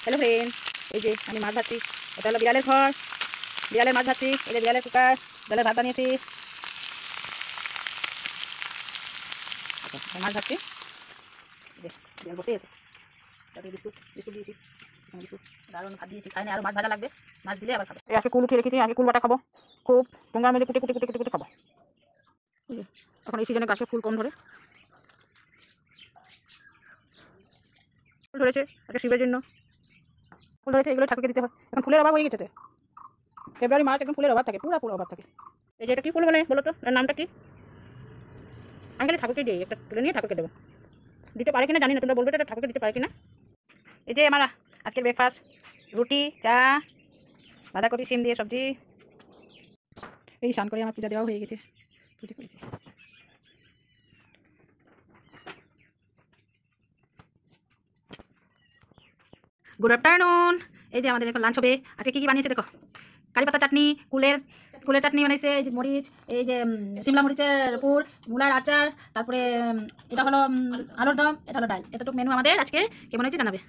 Hello friend, এই যে আমি মাছ ভাজছি। এটা হলো বিড়ালের ঘর, বিড়ালের মাছ ভাজছি। এই যে বিড়ালের কুকার, বিড়ালের ভাত বানিয়েছি। মাছ ভাজছি, বিড়াল বসে আছে। বিস্কুট বিস্কুট দিয়েছি, বিস্কুট দারুণ ভাত দিয়েছি। খাইনি, আরও মাছ ভাজা লাগবে, মাছ দিলে আবার খাবে। এই আজকে কুল উঠিয়ে রেখেছি, আগে কুল বাটা খাবো। খুব টোঙ্গার মধ্যে কুটে কুটে কুটে কুটে কুটে খাবো। এখন এই সিজনে গাছে ফুল কম ধরে, ফুল ধরেছে আজকে শিবের জন্য। ফুল ধরেছে, এগুলো ঠাকুরকে দিতে হয়। এখন ফুলের অভাব হয়ে গেছে। ফেব্রুয়ারি মার্চ একদম ফুলের অভাব থাকে, পুরো অভাব থাকে। এই যে এটা কী ফুল বলে বলো তো, এর নামটা কি? আমি খালি ঠাকুরকে দিই, একটা তুলে নিয়ে ঠাকুরকে দেবো। দিতে পারে কিনা জানি না, তোমরা বলবে এটা ঠাকুরকে দিতে পারে কিনা। এই যে আমার আজকের ব্রেকফাস্ট, রুটি, চা, বাঁধাকপি শিম দিয়ে সবজি। এই স্নান করে আমার পূজা দেওয়া হয়ে গেছে, পুজো করেছি। Good afternoon. এই যে আমাদের এখন লাঞ্চ হবে। আজকে কী কী বানিয়েছে দেখো। কারি পাতা চাটনি, কুলের কুলের চাটনি বানিয়েছে, এই যে মরিচ, এই যে শিমলা মরিচের পুর, মূলার আচার, তারপরে এটা হলো আলুর দম, এটা হলো ডাল। এতটুকু মেনু আমাদের আজকে। কেমন হয়েছে জানাবে।